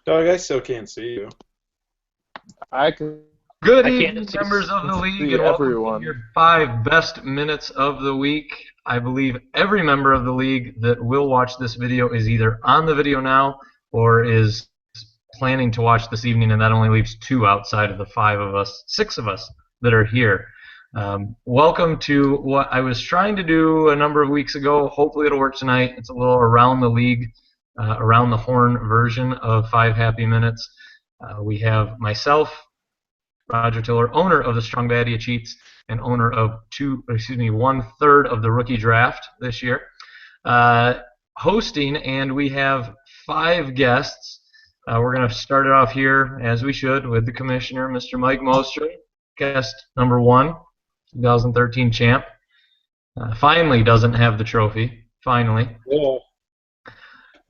Doug, I still can't see you. I can. Good I evening, can't members of the league, see and welcome to everyone. your 5 best minutes of the week. I believe every member of the league that will watch this video is either on the video now or is planning to watch this evening, and that only leaves 2 outside of the 5 of us, 6 of us that are here. Welcome to what I was trying to do a number of weeks ago. Hopefully it'll work tonight. It's a little around the league, around the horn version of 5 happy minutes. We have myself, Roger Tiller, owner of the Strong Badia Cheats and owner of 1/3 of the rookie draft this year, hosting, and we have 5 guests. We're going to start it off here, as we should, with the commissioner, Mr. Mike Moster, guest number 1, 2013 champ. Finally doesn't have the trophy. Finally. Yeah.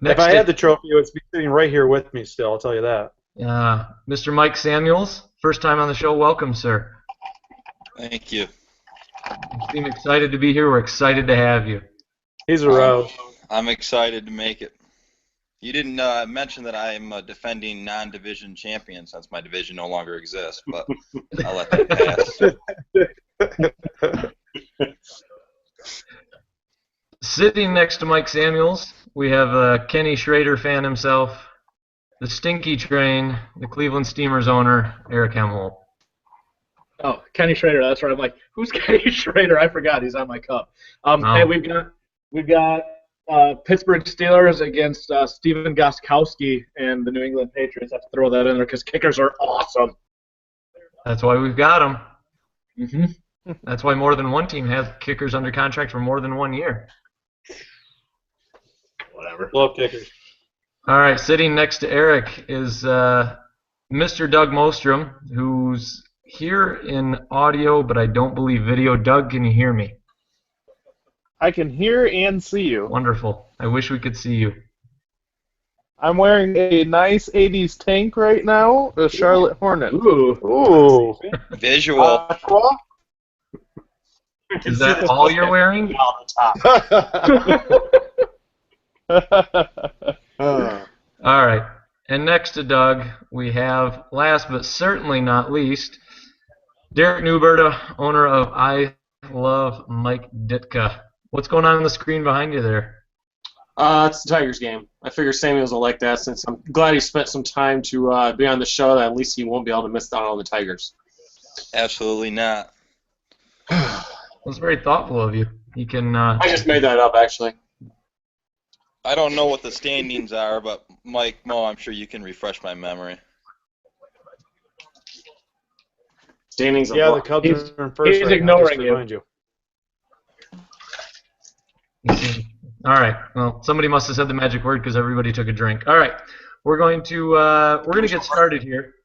Next if I had the trophy, it would be sitting right here with me still, I'll tell you that. Mr. Mike Samuels, first time on the show. Welcome, sir. Thank you. You seem excited to be here. We're excited to have you. He's a row. I'm excited to make it. You didn't mention that I'm a defending non-division champion since my division no longer exists, but I'll let that pass. Sitting next to Mike Samuels, we have Kenny Schrader fan himself, the Stinky Train, the Cleveland Steamers owner, Eric Hemholt. Oh, Kenny Schrader. That's right. I'm like, who's Kenny Schrader? I forgot. He's on my cup. And we've got Pittsburgh Steelers against Steven Gostkowski and the New England Patriots. I have to throw that in there because kickers are awesome. That's why we've got them. Mm-hmm. That's why more than one team has kickers under contract for more than 1 year. Whatever. Love kickers. All right, sitting next to Eric is Mr. Doug Mostrom, who's here in audio, but I don't believe video. Doug, can you hear me? I can hear and see you. Wonderful. I wish we could see you. I'm wearing a nice 80s tank right now, a Charlotte Hornet. Ooh. Visual. Aqua? Is that all you're wearing? All right. And next to Doug, we have, last but certainly not least, Derek Newberta, owner of I Love Mike Ditka. What's going on the screen behind you there? It's the Tigers game. I figure Samuels will like that since I'm glad he spent some time to be on the show. That at least he won't be able to miss out on the Tigers. Absolutely not. That's very thoughtful of you. You can. I just made that up, actually. I don't know what the standings are, but Mike, Mo, I'm sure you can refresh my memory. Standings of Yeah, the what? Cubs He's- are in first he's right now, ignoring just to you. remind you. All right. Well, somebody must have said the magic word because everybody took a drink. All right. We're going to get started here.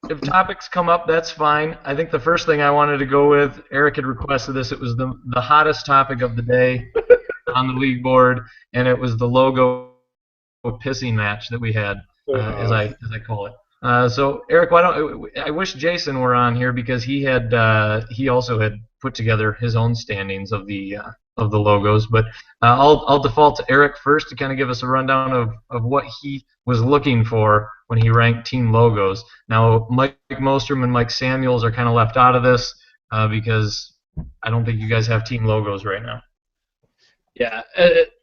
If topics come up, that's fine. I think the first thing I wanted to go with, Eric had requested this. It was the hottest topic of the day on the league board, and it was the logo pissing match that we had, as I call it. So Eric, I wish Jason were on here because he also had put together his own standings of the logos. But I'll default to Eric first to kind of give us a rundown of what he was looking for when he ranked team logos. Now, Mike Mostrom and Mike Samuels are kind of left out of this because I don't think you guys have team logos right now. Yeah.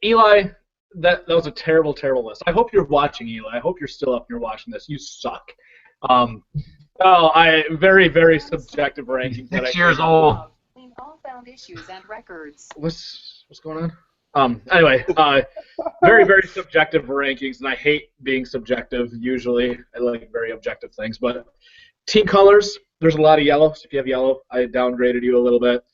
Eli, that was a terrible, terrible list. I hope you're watching, Eli. I hope you're still up and you're watching this. You suck. Very, very subjective rankings. 6 years old. All found issues and records. What's going on? Anyway, very, very subjective rankings, and I hate being subjective usually. I like very objective things. But team colors, there's a lot of yellow. So if you have yellow, I downgraded you a little bit.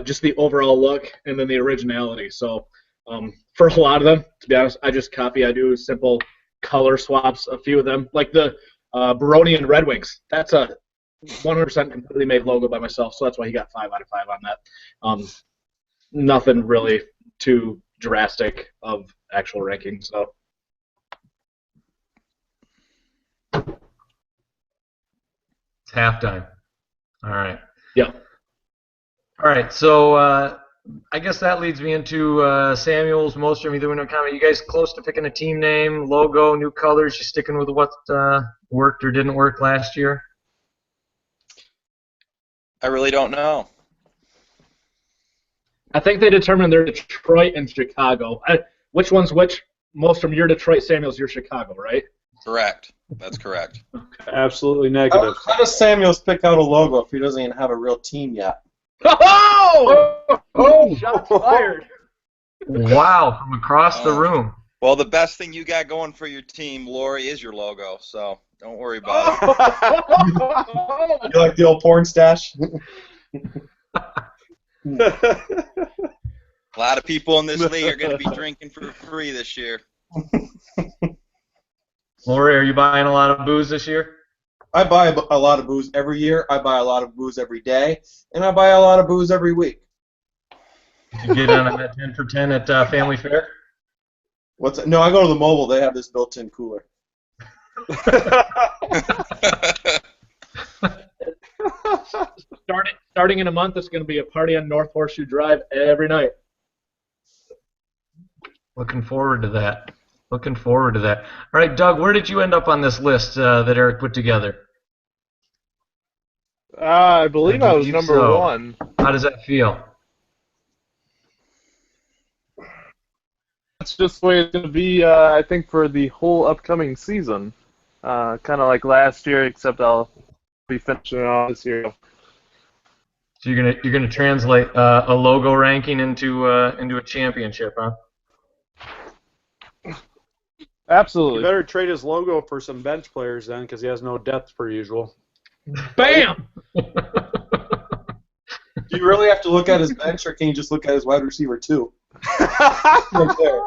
Just the overall look, and then the originality. So for a lot of them, to be honest, I do simple color swaps, a few of them. Like the Baronian Red Wings. That's a 100% completely made logo by myself, so that's why he got 5 out of 5 on that. Nothing really too drastic of actual ranking. So it's halftime. All right. yeah. All right. So I guess that leads me into Samuels, Mostrom, either one comment. You guys close to picking a team name, logo, new colors? You sticking with what worked or didn't work last year? I really don't know. I think they determined they're Detroit and Chicago. Which one's which? Most from your Detroit, Samuels, your Chicago, right? Correct. That's correct. Absolutely negative. How does Samuels pick out a logo if he doesn't even have a real team yet? Oh! Shots fired. Wow, from across the room. Well, the best thing you got going for your team, Lori, is your logo, so don't worry about it. You like the old porn stash? A lot of people in this league are going to be drinking for free this year. Lori, are you buying a lot of booze this year? I buy a lot of booze every year. I buy a lot of booze every day, and I buy a lot of booze every week. Did you get on that 10 for 10 at Family Fair? What's that? No, I go to the mobile. They have this built-in cooler. Starting in a month, it's going to be a party on North Horseshoe Drive every night. Looking forward to that. Looking forward to that. All right, Doug, where did you end up on this list that Eric put together? I believe I was number so. 1. How does that feel? That's just the way it's going to be, I think, for the whole upcoming season. Kind of like last year, except I'll be finishing off this year. So you're gonna translate a logo ranking into a championship, huh? Absolutely. You better trade his logo for some bench players then, because he has no depth per usual. Bam! Do you really have to look at his bench, or can you just look at his wide receiver too? Right there.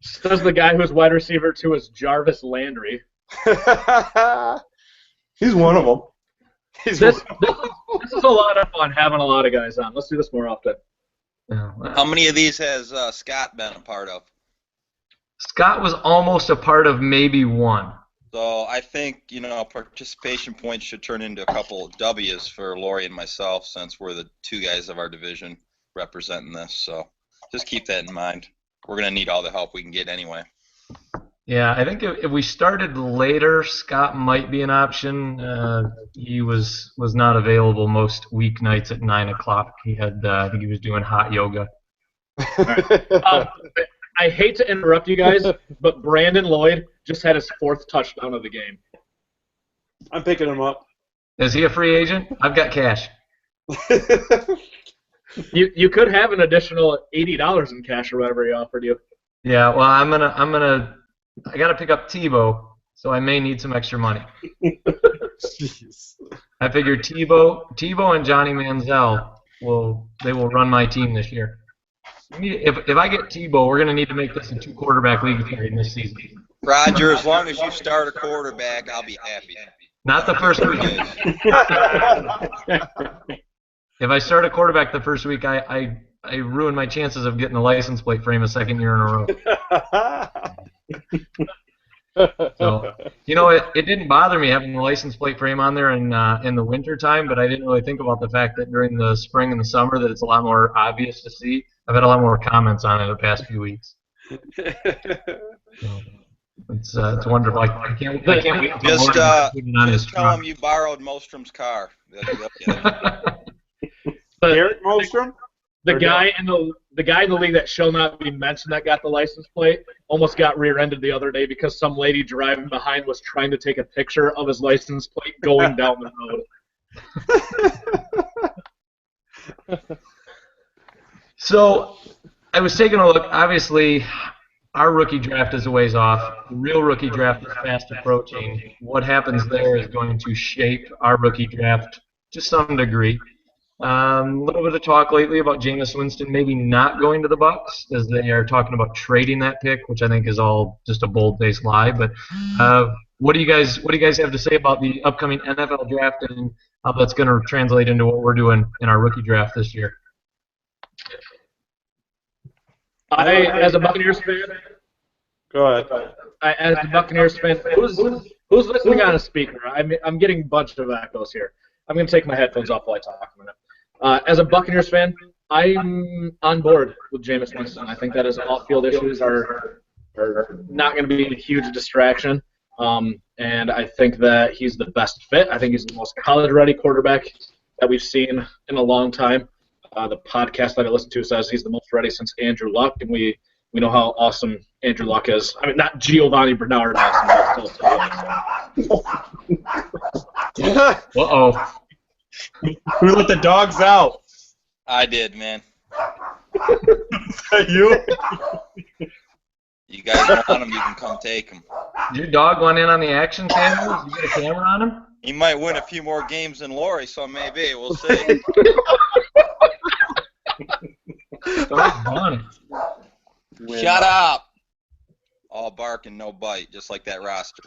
Says the guy who's wide receiver 2 is Jarvis Landry. He's one of them. This is a lot of fun having a lot of guys on. Let's do this more often. How many of these has Scott been a part of? Scott was almost a part of maybe one. So I think, participation points should turn into a couple of W's for Lori and myself, since we're the two guys of our division representing this. So just keep that in mind. We're going to need all the help we can get anyway. Yeah, I think if we started later, Scott might be an option. He was not available most weeknights at 9 o'clock. He had, I think he was doing hot yoga. I hate to interrupt you guys, but Brandon Lloyd just had his 4th touchdown of the game. I'm picking him up. Is he a free agent? I've got cash. You could have an additional $80 in cash or whatever he offered you. Yeah, well, I gotta pick up Tebow, so I may need some extra money. Jeez. I figure Tebow and Johnny Manziel will run my team this year. If I get Tebow, we're gonna need to make this a 2-quarterback league in this season. Roger, as long as you start a quarterback, I'll be happy. Not the first week. If I start a quarterback the first week, I ruin my chances of getting a license plate frame a second year in a row. So, it didn't bother me having the license plate frame on there in the winter time, but I didn't really think about the fact that during the spring and the summer that it's a lot more obvious to see. I've had a lot more comments on it the past few weeks. So, it's wonderful. I can't wait. Just tell him you borrowed Mostrom's car. Eric Mostrom? The guy in the league that shall not be mentioned that got the license plate almost got rear-ended the other day because some lady driving behind was trying to take a picture of his license plate going down the road. So I was taking a look. Obviously, our rookie draft is a ways off. The real rookie draft is fast approaching. What happens there is going to shape our rookie draft to some degree. A little bit of talk lately about Jameis Winston maybe not going to the Bucs, as they are talking about trading that pick, which I think is all just a bold-faced lie. But what do you guys have to say about the upcoming NFL draft and how that's going to translate into what we're doing in our rookie draft this year? As a Buccaneers fan, Go ahead. As a Buccaneers fan, who's listening on a speaker? I'm getting a bunch of echoes here. I'm going to take my headphones off while I talk a minute. As a Buccaneers fan, I'm on board with Jameis Winston. I think that his off-field issues are not going to be a huge distraction. And I think that he's the best fit. I think he's the most college-ready quarterback that we've seen in a long time. The podcast that I listen to says he's the most ready since Andrew Luck, and we know how awesome Andrew Luck is. I mean, not Giovanni Bernard awesome, but still. Uh-oh. Who let the dogs out? I did, man. Is that you? You guys want him, you can come take him. Your dog went in on the action cameras? You got a camera on him? He might win a few more games than Lori, so maybe. We'll see. Dog's gone. Shut up! All bark and no bite, just like that roster.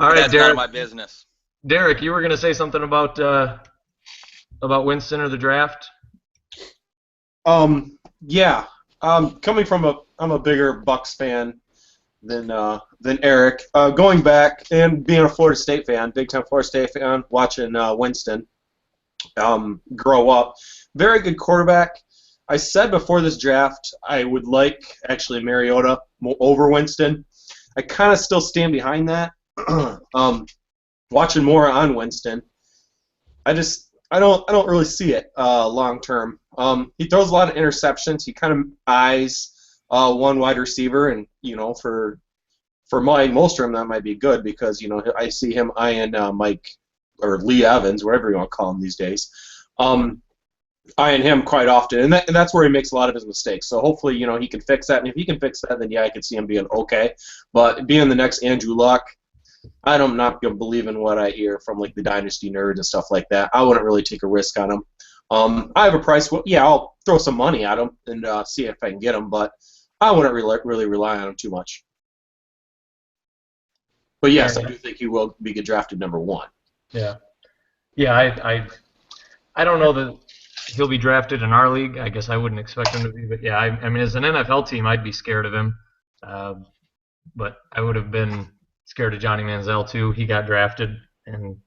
All right, That's none Derek. of my business. Derek, you were going to say something about Winston or the draft? Yeah. Coming from I'm a bigger Bucks fan than Eric. Going back and being a Florida State fan, big time Florida State fan, watching Winston grow up. Very good quarterback. I said before this draft I would like actually Mariota over Winston. I kind of still stand behind that. Watching more on Winston, I don't really see it long term. He throws a lot of interceptions. He kind of eyes one wide receiver, and for Mike Molstrom that might be good because I see him eyeing Mike or Lee Evans, whatever you want to call him these days, eyeing him quite often, and that's where he makes a lot of his mistakes. So hopefully he can fix that, and if he can fix that, then yeah, I could see him being okay. But being the next Andrew Luck, I'm not going to believe in what I hear from like the Dynasty nerds and stuff like that. I wouldn't really take a risk on him. I have a price. Well, yeah, I'll throw some money at him and see if I can get him, but I wouldn't really rely on him too much. But yes, I do think he will be drafted number 1. Yeah. Yeah, I don't know that he'll be drafted in our league. I guess I wouldn't expect him to be, but yeah, I mean, as an NFL team, I'd be scared of him. But I would have been scared of Johnny Manziel too. He got drafted, and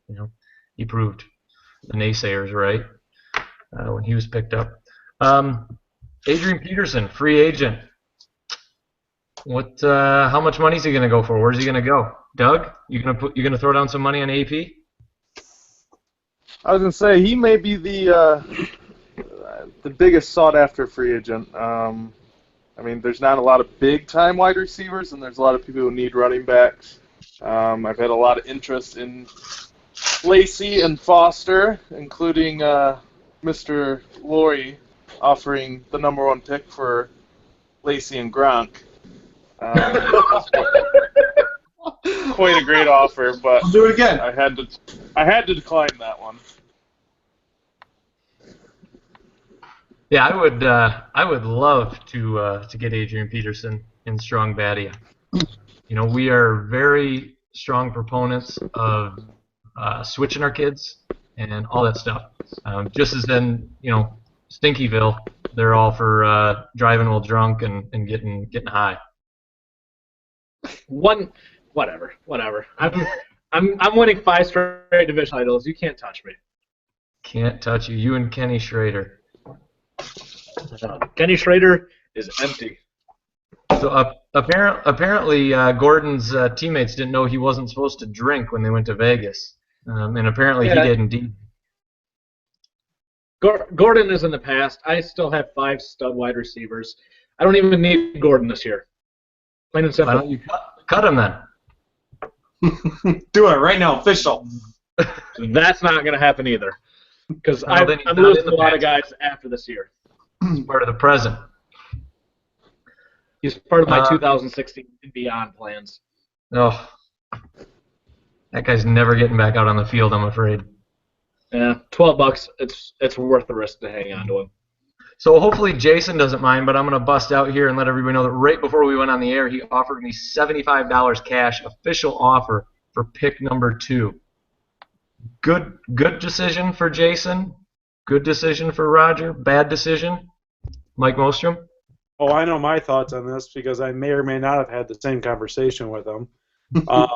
he proved the naysayers right when he was picked up. Adrian Peterson, free agent. How much money is he going to go for? Where's he going to go? Doug, you gonna throw down some money on AP? I was gonna say he may be the biggest sought-after free agent. I mean, there's not a lot of big-time wide receivers, and there's a lot of people who need running backs. I've had a lot of interest in Lacey and Foster, including Mr. Laurie offering the number 1 pick for Lacey and Gronk. Quite a great offer, but I'll do it again. I had to decline that one. Yeah, I would love to get Adrian Peterson in Strong Batty. We are very strong proponents of switching our kids and all that stuff. Just as in Stinkyville, they're all for driving while drunk and getting high. Whatever. I'm winning 5 straight division titles. You can't touch me. Can't touch you. You and Kenny Schrader. Kenny Schrader is empty. So apparently Gordon's teammates didn't know he wasn't supposed to drink when they went to Vegas, and apparently he did indeed. Gordon is in the past. I still have 5 stud wide receivers. I don't even need Gordon this year. Plain and simple. Why don't you cut him then? Do it right now, official. That's not going to happen either. Because Well, I'm losing a lot of guys after this year. It's part of the present. He's part of my 2016 and beyond plans. Oh, that guy's never getting back out on the field, I'm afraid. Yeah, $12. It's worth the risk to hang on to him. So hopefully Jason doesn't mind, but I'm going to bust out here and let everybody know that right before we went on the air, he offered me $75 cash, official offer for pick number 2. Good decision for Jason. Good decision for Roger. Bad decision, Mike Mostrom. Oh, I know my thoughts on this because I may or may not have had the same conversation with him. Um,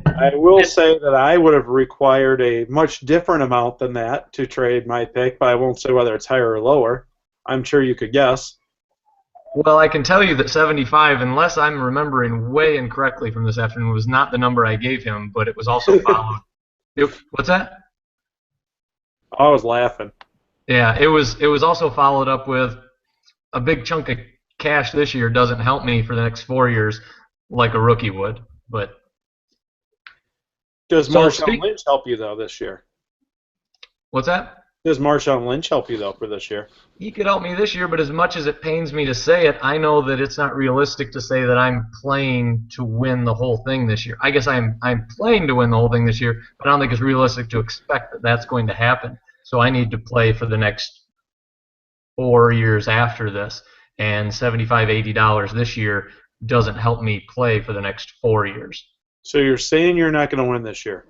I will say that I would have required a much different amount than that to trade my pick, but I won't say whether it's higher or lower. I'm sure you could guess. Well, I can tell you that 75, unless I'm remembering way incorrectly from this afternoon, was not the number I gave him, but it was also followed. What's that? I was laughing. Yeah, it was also followed up with a big chunk of cash this year doesn't help me for the next 4 years like a rookie would. But Does So Marshawn Lynch help you, though, this year? what's that? Does Marshawn Lynch help you, though, for this year? He could help me this year, but as much as it pains me to say it, I know that it's not realistic to say that I'm playing to win the whole thing this year. I guess I'm playing to win the whole thing this year, but I don't think it's realistic to expect that that's going to happen. So I need to play for the next 4 years after this, and $75, $80 this year doesn't help me play for the next 4 years. So you're saying you're not going to win this year?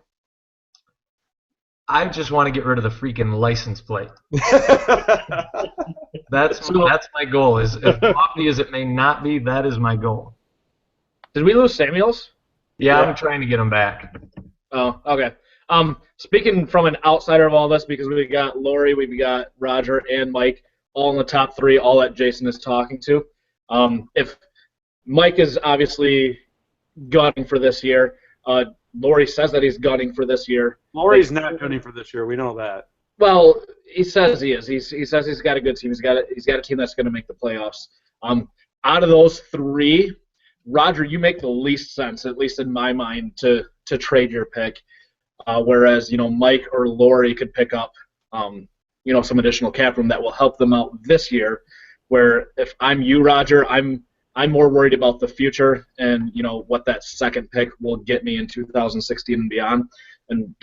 I just want to get rid of the freaking license plate. That's my goal. Is as lofty as it may not be, that is my goal. Did we lose Samuels? Yeah, Yeah. I'm trying to get him back. Oh, okay. Speaking from an outsider of all this, because we got Lori, we've got Roger, and Mike all in the top three, all that Jason is talking to. If Mike is obviously gunning for this year, Lori says that he's gunning for this year. Laurie's not gunning for this year. We know that. Well, he says he is. He says he's got a good team. He's got a team that's going to make the playoffs. Out of those three, Roger, you make the least sense, at least in my mind, to trade your pick. Whereas Mike or Lori could pick up some additional cap room that will help them out this year. Where if I'm you, Roger, I'm more worried about the future and what that second pick will get me in 2016 and beyond. And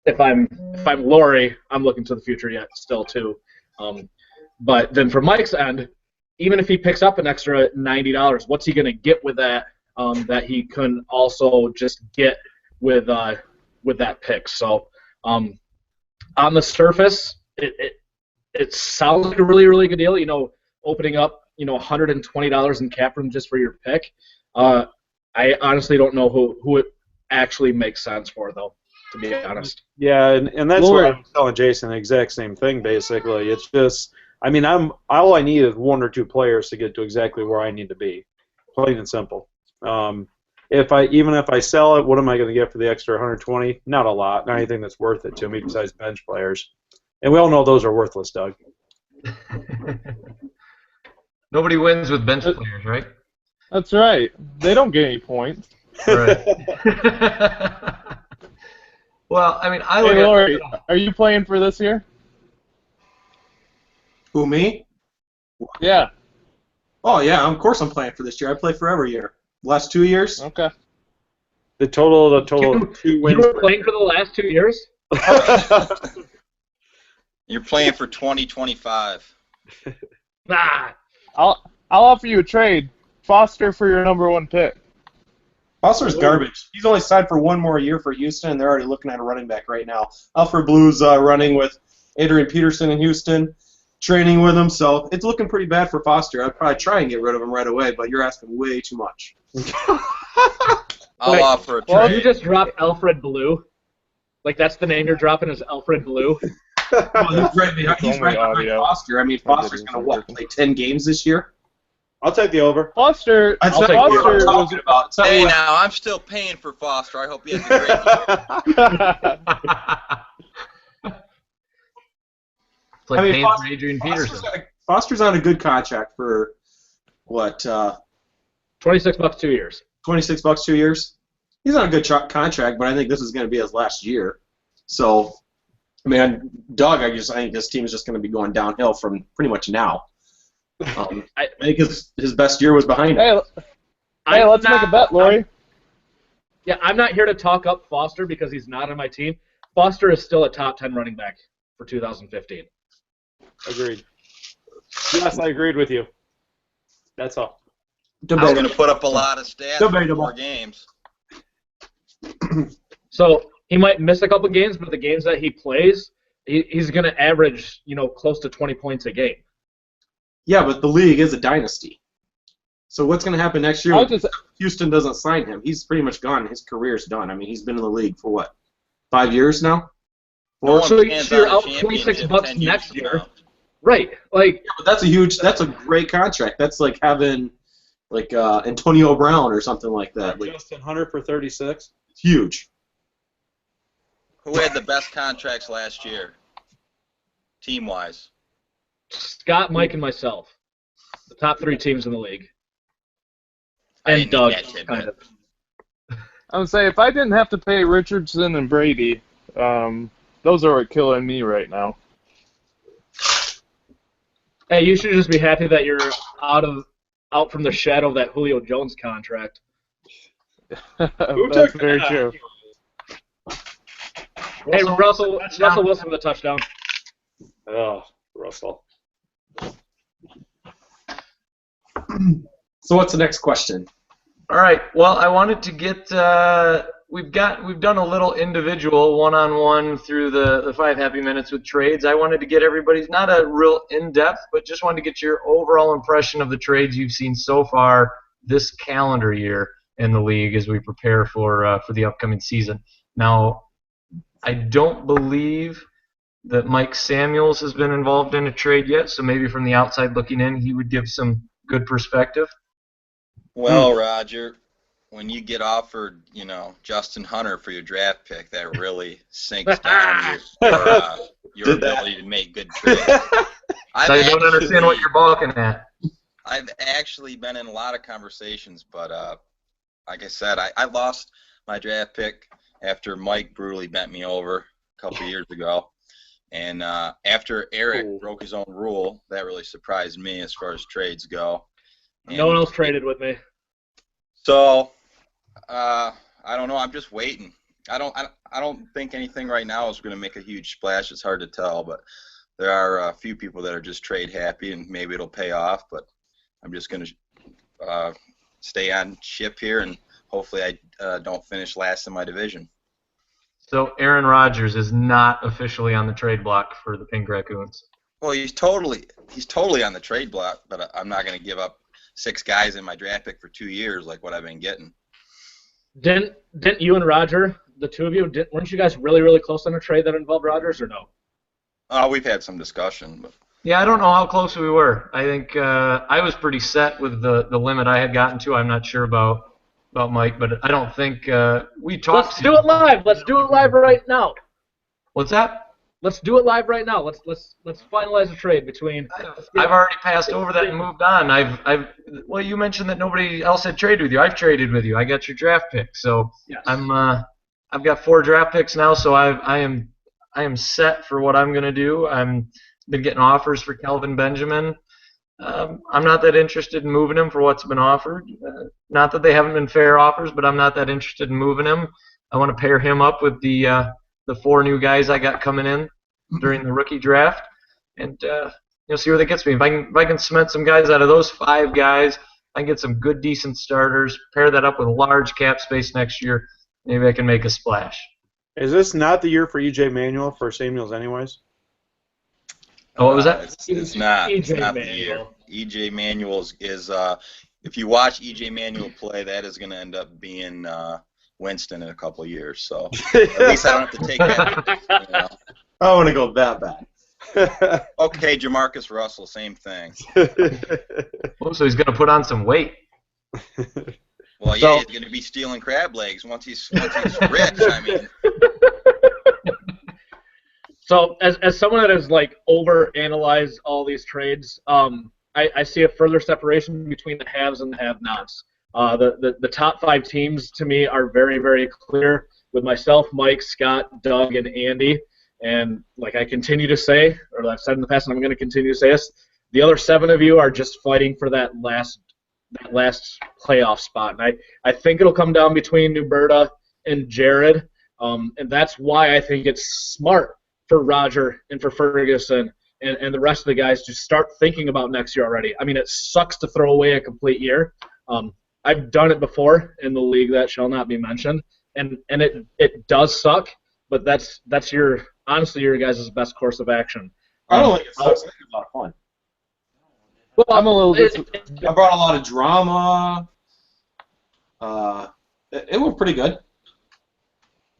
if I'm Lori, I'm looking to the future yet still too. But then from Mike's end, even if he picks up an extra $90, what's he going to get with that that he couldn't also just get with that pick? So on the surface, it sounds like a really, really good deal. Opening up $120 in cap room just for your pick. I honestly don't know who it actually makes sense for, though, to be honest. Yeah, and that's what I was telling Jason, the exact same thing, basically. It's just, all I need is one or two players to get to exactly where I need to be, plain and simple. Even if I sell it, what am I going to get for the extra 120? Not a lot, not anything that's worth it to me besides bench players. And we all know those are worthless, Doug. Nobody wins with bench players, right? That's right. They don't get any points. Right. Well, I look Hey, at Lori, are you playing for this year? Who, me? Yeah. Oh, yeah, of course I'm playing for this year. I play for every year. Last 2 years? Okay. The total of 2 wins. You were playing for the last 2 years? You're playing for 2025. Nah. I'll offer you a trade. Foster for your number one pick. Foster's garbage. He's only signed for one more year for Houston, and they're already looking at a running back right now. Alfred Blue's running with Adrian Peterson in Houston, training with him, so it's looking pretty bad for Foster. I'd probably try and get rid of him right away, but you're asking way too much. I'll offer a trade. Well, you just dropped Alfred Blue. Like, that's the name you're dropping is Alfred Blue. Well, he's right behind Only audio. Foster. Foster's going to, play 10 games this year? I'll take the over. Foster. That's I'll not take what the I'm over. talking about. It's not Hey, what- now, I'm still paying for Foster. I hope he has a great year. It's like paying Foster- for Adrian Peterson. Foster's on a good contract for, what, $26 2 years. $26 2 years? He's on a good contract, but I think this is going to be his last year. So, Doug, I think this team is just going to be going downhill from pretty much now. I think his best year was behind him. Hey, let's make a bet, Lori. I'm not here to talk up Foster because he's not on my team. Foster is still a top 10 running back for 2015. Agreed. Yes, I agreed with you. That's all. He's going to put up a lot of stats in Debatable. 4 games. So he might miss a couple games, but the games that he plays, he's going to average, close to 20 points a game. Yeah, but the league is a dynasty. So what's going to happen next year? I'll just- Houston doesn't sign him. He's pretty much gone. His career's done. I mean, he's been in the league for what, 5 years now? No So one you're stands on a out championship $26 10 years next from year. now. Right. Like, Yeah, but that's a great contract. That's like having like Antonio Brown or something like that. Like, Justin Hunter for 36. huge. Who had the best contracts last year, team-wise? Scott, Mike, and myself. The top 3 teams in the league. I And didn't need Doug, that tidbit. kind of. I would say if I didn't have to pay Richardson and Brady, those are what killing me right now. Hey, you should just be happy that you're out from the shadow of that Julio Jones contract. That's very true. Hey, Russell Wilson with a touchdown. Oh, Russell. So what's the next question? All right. Well, I wanted to get we've done a little individual one-on-one through the 5 happy minutes with trades. I wanted to get everybody's, not a real in-depth, but just wanted to get your overall impression of the trades you've seen so far this calendar year in the league as we prepare for the upcoming season. Now, I don't believe that Mike Samuels has been involved in a trade yet, so maybe from the outside looking in, he would give some good perspective. Well, Roger, when you get offered, Justin Hunter for your draft pick, that really sinks down your ability to make good trades. I don't understand what you're balking at. I've actually been in a lot of conversations, but like I said, I lost my draft pick after Mike brutally bent me over a couple of years ago. And after Eric broke his own rule, that really surprised me as far as trades go. And No one else traded with me. So, I don't know. I'm just waiting. I don't think anything right now is going to make a huge splash. It's hard to tell, but there are a few people that are just trade happy, and maybe it'll pay off. But I'm just going to stay on ship here, and hopefully I don't finish last in my division. So Aaron Rodgers is not officially on the trade block for the Pink Raccoons. Well, he's totally on the trade block, but I'm not going to give up 6 guys in my draft pick for 2 years like what I've been getting. Didn't you and Roger, the two of you, weren't you guys really, really close on a trade that involved Rodgers, or no? We've had some discussion, but Yeah, I don't know how close we were. I think I was pretty set with the limit I had gotten to. I'm not sure about Mike, but I don't think we talked. Let's do it live. Let's do it live right now. What's that? Let's do it live right now. Let's finalize a trade between. I've already passed over that and moved on. Well, you mentioned that nobody else had traded with you. I've traded with you. I got your draft pick, so Yes. I've got 4 draft picks now, so I am set for what I'm gonna do. I'm been getting offers for Kelvin Benjamin. I'm not that interested in moving him for what's been offered. Not that they haven't been fair offers, but I'm not that interested in moving him. I want to pair him up with the 4 new guys I got coming in during the rookie draft, and see where that gets me. If I can cement some guys out of those 5 guys, I can get some good, decent starters. Pair that up with large cap space next year. Maybe I can make a splash. Is this not the year for E.J. Manuel for Samuels anyways? Oh, what was that? It's not. It's E.J. not the year. Manuel. E.J. Manuel is if you watch E.J. Manuel play, that is going to end up being Winston in a couple of years. So at least I don't have to take that. I want to go that bad. Okay, Jamarcus Russell, same thing. Oh, so he's going to put on some weight. Well, yeah, he's going to be stealing crab legs once he's rich. I mean, So, as someone that has overanalyzed all these trades, I see a further separation between the haves and the have-nots. The top 5 teams to me are very, very clear. With myself, Mike, Scott, Doug, and Andy, and like I continue to say, or I've said in the past, and I'm going to continue to say this, the other 7 of you are just fighting for that last playoff spot. And I think it'll come down between Nuberta and Jared, and that's why I think it's smart for Roger and for Ferguson and the rest of the guys to start thinking about next year already. I mean, it sucks to throw away a complete year. I've done it before in the league that shall not be mentioned, and it does suck, but that's honestly your guys' best course of action. I don't think it sucks. I think it's a lot of fun. Well, I'm a little I brought a lot of drama. It went pretty good.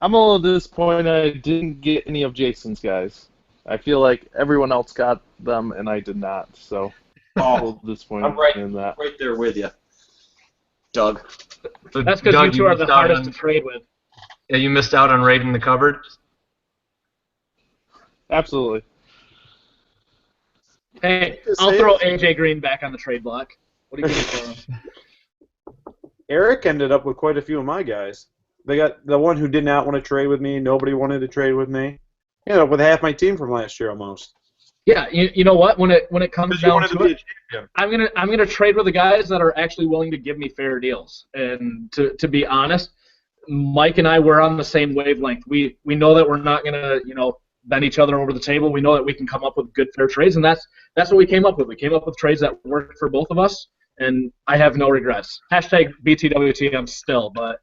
I'm a little disappointed I didn't get any of Jason's guys. I feel like everyone else got them and I did not, so I'm a little disappointed in that. Right there with you, Doug. So, that's because Doug, you two are the missed out hardest on- to trade with. Yeah, you missed out on raiding the cupboard. Absolutely. Hey, Just I'll say throw it. AJ Green back on the trade block. What do you think for him? Eric ended up with quite a few of my guys. They got the one who did not want to trade with me. Nobody wanted to trade with me. He ended up with half my team from last year almost. Yeah, you know what? When it comes Because you down wanted to to be a it, champion. I'm gonna trade with the guys that are actually willing to give me fair deals. And to be honest, Mike and I were on the same wavelength. We know that we're not gonna bend each other over the table. We know that we can come up with good fair trades, and that's what we came up with. We came up with trades that worked for both of us, and I have no regrets. Hashtag BTWTM still, but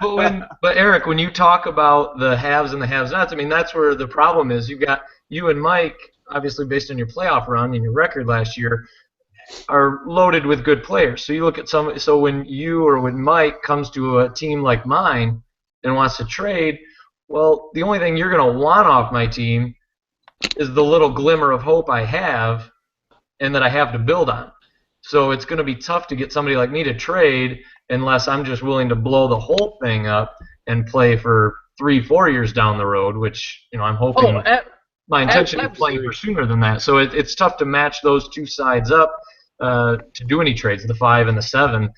But Eric, when you talk about the haves and the have-nots, I mean that's where the problem is. You've got you and Mike, obviously based on your playoff run and your record last year, are loaded with good players. So you look at some. So when you or when Mike comes to a team like mine and wants to trade, well, the only thing you're going to want off my team is the little glimmer of hope I have and that I have to build on. So it's going to be tough to get somebody like me to trade unless I'm just willing to blow the whole thing up and play for 3-4 years down the road, which I'm hoping. My intention is playing for sooner than that. So it's tough to match those two sides up to do any trades, the 5 and the 7,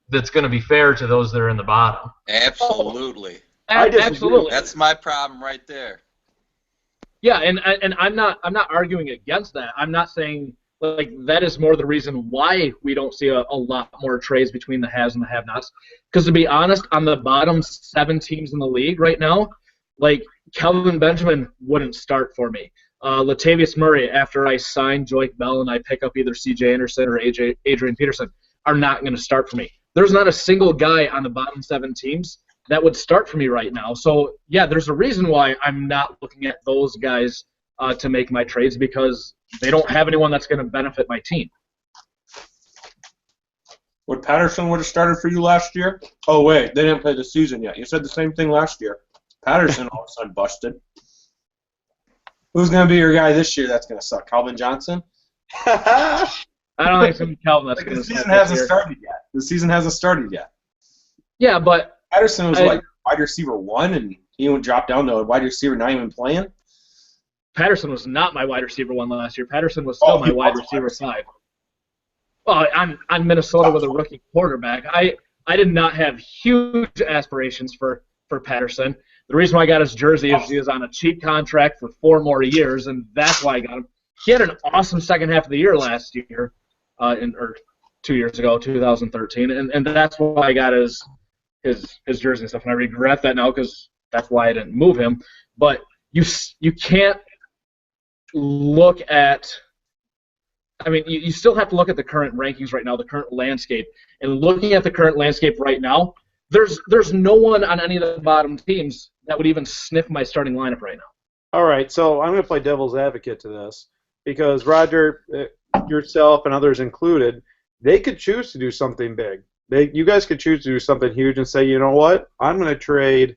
that's going to be fair to those that are in the bottom. Absolutely. Absolutely. That's my problem right there. Yeah, and I'm not arguing against that. I'm not saying like that is more the reason why we don't see a lot more trades between the haves and the have-nots. Because to be honest, on the bottom 7 teams in the league right now, like Kelvin Benjamin wouldn't start for me. Latavius Murray, after I sign Joyke Bell and I pick up either C.J. Anderson or Adrian Peterson, are not going to start for me. There's not a single guy on the bottom 7 teams that would start for me right now. So, yeah, there's a reason why I'm not looking at those guys to make my trades because they don't have anyone that's going to benefit my team. Would Patterson would have started for you last year? Oh, wait, they didn't play the season yet. You said the same thing last year. Patterson all of a sudden busted. Who's going to be your guy this year that's going to suck? Calvin Johnson? I don't think it's going to be Calvin that's going to The season hasn't started yet. The season hasn't started yet. Yeah, but Patterson was like wide receiver 1, and he would drop down to wide receiver, not even playing. Patterson was not my wide receiver 1 last year. Patterson was still my wide receiver 5. Well, I'm Minnesota with a rookie quarterback. I did not have huge aspirations for Patterson. The reason why I got his jersey is he was on a cheap contract for 4 more years, and that's why I got him. He had an awesome second half of the year last year, or 2 years ago, 2013, and that's why I got his jersey and stuff. And I regret that now because that's why I didn't move him. But you can't look at. I mean, you still have to look at the current rankings right now, the current landscape, and looking at the current landscape right now, there's no one on any of the bottom teams that would even sniff my starting lineup right now. All right, so I'm going to play devil's advocate to this because Roger, yourself and others included, they could choose to do something big. You guys could choose to do something huge and say, you know what, I'm going to trade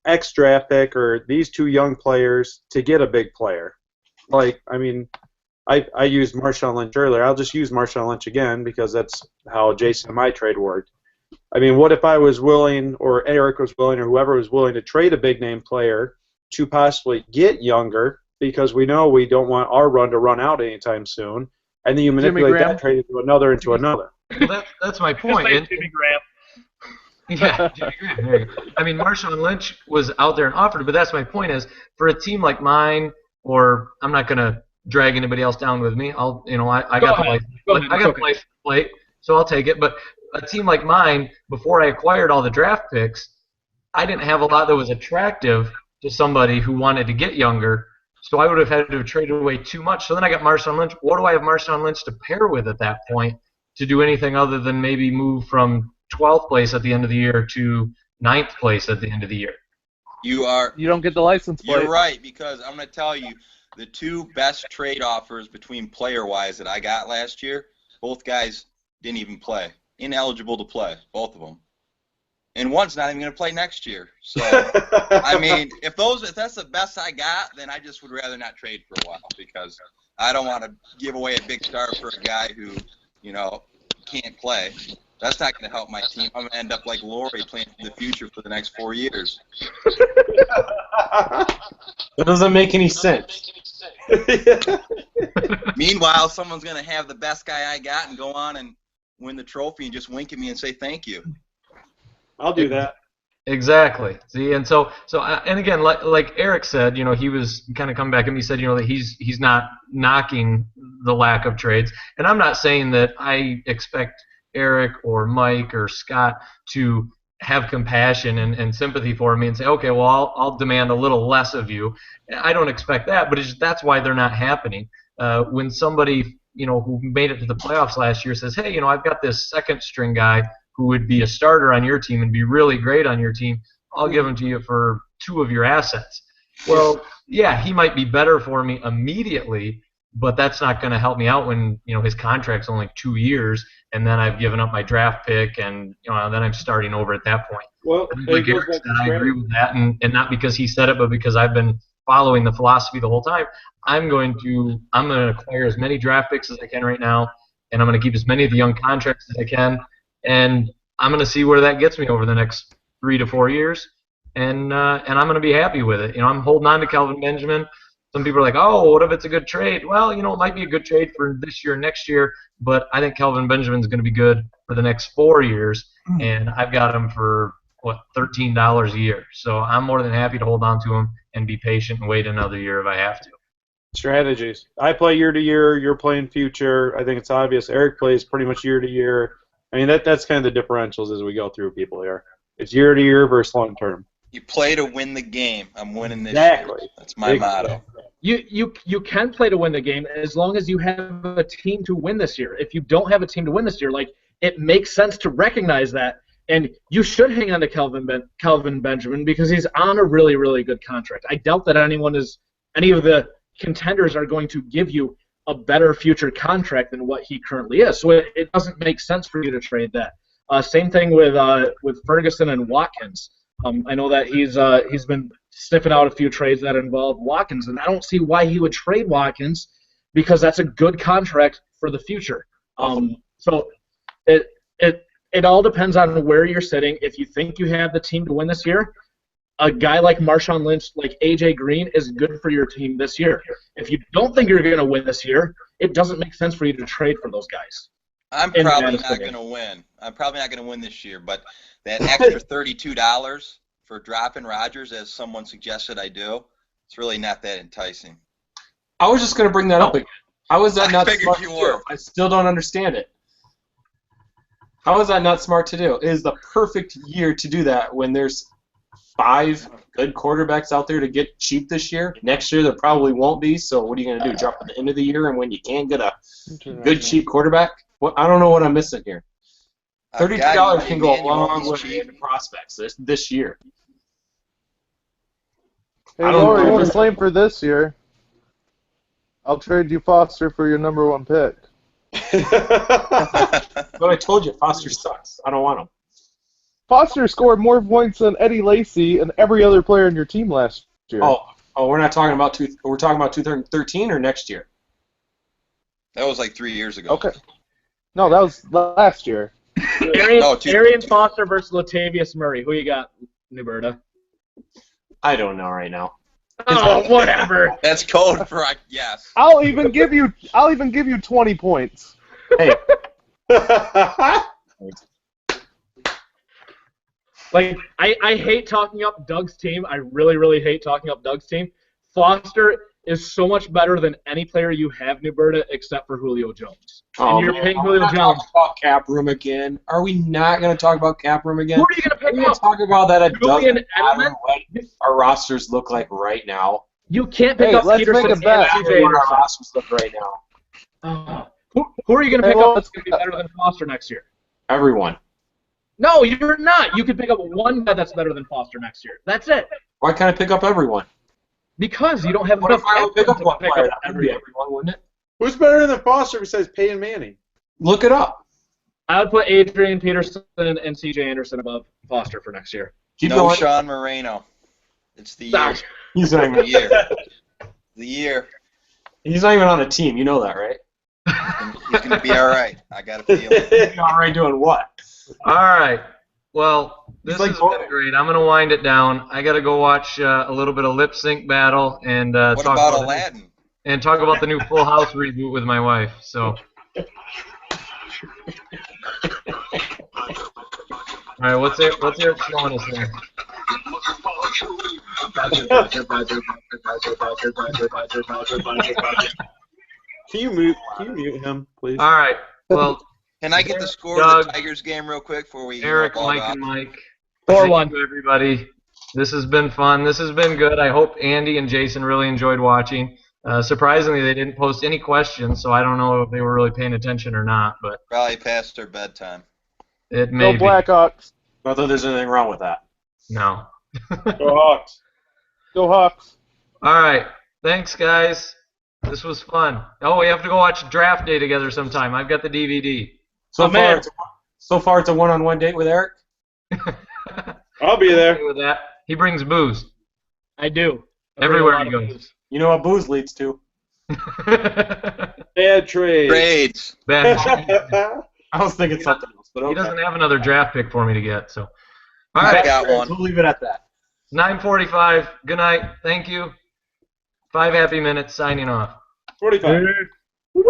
X draft pick or these 2 young players to get a big player. Like, I mean, I used Marshawn Lynch earlier. I'll just use Marshawn Lynch again because that's how Jason and my trade worked. I mean, what if I was willing, or Eric was willing, or whoever was willing to trade a big-name player to possibly get younger because we know we don't want our run to run out anytime soon, and then you manipulate that trade into another. Well, that's my point. Jimmy Graham. Yeah, Jimmy Graham. There you go. I mean, Marshawn Lynch was out there and offered it, but that's my point is for a team like mine, or I'm not going to drag anybody else down with me. I got the plate, so I'll take it. But a team like mine, before I acquired all the draft picks, I didn't have a lot that was attractive to somebody who wanted to get younger. So I would have had to have traded away too much. So then I got Marshawn Lynch. What do I have Marshawn Lynch to pair with at that point to do anything other than maybe move from 12th place at the end of the year to 9th place at the end of the year? You don't get the license plate. You're right, because I'm going to tell you, the two best trade offers between player-wise that I got last year, both guys didn't even play. Ineligible to play, both of them. And one's not even going to play next year. So, I mean, if that's the best I got, then I just would rather not trade for a while, because I don't want to give away a big star for a guy who, can't play. That's not going to help my team. I'm going to end up like Laurie, playing for the future for the next 4 years. That doesn't make any sense. Meanwhile, someone's going to have the best guy I got and go on and win the trophy and just wink at me and say thank you. I'll do that. Exactly. See, and and again, like Eric said, he was kind of coming back and he said, that he's not knocking the lack of trades, and I'm not saying that I expect Eric or Mike or Scott to have compassion and sympathy for me and say, okay, well, I'll demand a little less of you. I don't expect that, but that's why they're not happening. When somebody, who made it to the playoffs last year says, hey, I've got this second string guy who would be a starter on your team and be really great on your team, I'll give him to you for 2 of your assets. Well, yeah, he might be better for me immediately, but that's not going to help me out when his contract's only 2 years, and then I've given up my draft pick, and then I'm starting over at that point. Well, like Eric said, I agree with that, and not because he said it, but because I've been following the philosophy the whole time. I'm going to acquire as many draft picks as I can right now, and I'm going to keep as many of the young contracts as I can, and I'm going to see where that gets me over the next 3 to 4 years, and I'm going to be happy with it. I'm holding on to Kelvin Benjamin. Some people are like, oh, what if it's a good trade? Well, it might be a good trade for this year and next year, but I think Kelvin Benjamin's going to be good for the next 4 years, and I've got him for, $13 a year. So I'm more than happy to hold on to him and be patient and wait another year if I have to. Strategies. I play year to year. You're playing future. I think it's obvious. Eric plays pretty much year to year. I mean, that's kind of the differentials as we go through people here. It's year to year versus long term. You play to win the game. I'm winning this Exactly. year. That's my motto. You can play to win the game as long as you have a team to win this year. If you don't have a team to win this year, it makes sense to recognize that, and you should hang on to Kelvin Benjamin because he's on a really, really good contract. I doubt that any of the contenders are going to give you a better future contract than what he currently is. So it doesn't make sense for you to trade that. Same thing with Ferguson and Watkins. I know that he's been sniffing out a few trades that involve Watkins, and I don't see why he would trade Watkins because that's a good contract for the future. So it all depends on where you're sitting. If you think you have the team to win this year, a guy like Marshawn Lynch, like A.J. Green, is good for your team this year. If you don't think you're going to win this year, it doesn't make sense for you to trade for those guys. I'm probably not going to win. I'm probably not going to win this year, but that extra $32 for dropping Rodgers, as someone suggested I do, it's really not that enticing. I was just going to bring that up again. How is that not smart you to were. do? I still don't understand it. How is that not smart to do? It is the perfect year to do that when there's 5 good quarterbacks out there to get cheap this year. Next year there probably won't be, so what are you going to do, drop at the end of the year and when you can't get a good cheap quarterback? I don't know what I'm missing here. $32 can go a long way into prospects this year. Hey, Lori, the same for this year. I'll trade you Foster for your number 1 pick. But I told you, Foster sucks. I don't want him. Foster scored more points than Eddie Lacy and every other player in your team last year. Oh, we're not talking about we're talking about 2013 or next year. That was like 3 years ago. Okay. No, that was last year. Arian Foster versus Latavius Murray. Who you got, Nuberta? I don't know right now. Oh, whatever. That's code for yes. I'll even give you 20 points. Hey. I hate talking up Doug's team. I really, really hate talking up Doug's team. Foster is so much better than any player you have, Nuberta, except for Julio Jones. And you're paying Julio Jones. About cap room again. Are we not going to talk about cap room again? Who are you going to pick We're going to talk about that. It Julian doesn't matter what our rosters look like right now. You can't pick up Peterson and CJ. What our rosters look right now. Who are you going to pick up that's going to be better than Foster next year? Everyone. No, you're not. You could pick up one guy that's better than Foster next year. That's it. Why can't I pick up everyone? Because you don't have What enough if I would pick up to one pick player? up That would be everyone. everyone, wouldn't it? Who's better than Foster besides Peyton Manning? Look it up. I would put Adrian Peterson and C.J. Anderson above Foster for next year. Keep No going. Sean Moreno. It's the year. He's not The even. year. The year. He's not even on a team. You know that, right? He's going to be all right. I got a feeling. He's all right doing what? All right. Well, this He's like has been great. I'm going to wind it down. I got to go watch a little bit of Lip Sync Battle and What talk about about Aladdin? and talk about the new Full House reboot with my wife. So. All right, what's Eric showing us there? Can you mute him, please? All right. Well, Can I get the score Doug, of the Tigers game real quick before we Eric, log Mike, off? and Mike. 4-1. Thank you, everybody. This has been fun. This has been good. I hope Andy and Jason really enjoyed watching. Surprisingly, they didn't post any questions, so I don't know if they were really paying attention or not, but Probably past their bedtime. it may Go be. Blackhawks. Not that there's anything wrong with that. No. Go Hawks. Go Hawks. All right. Thanks, guys. This was fun. Oh, we have to go watch Draft Day together sometime. I've got the DVD. So Oh, man. far, it's a one-on-one date with Eric. I'll be there. Okay with that. He brings booze. I do. Everywhere I he bring a lot goes. of booze. You know what booze leads to? Bad trade. Grades. Bad. I was thinking something else, but He okay. doesn't have another draft pick for me to get, so. All I right. got one. We'll leave it at that. 9:45. Good night. Thank you. 5 happy minutes. Signing off. 45. Woo!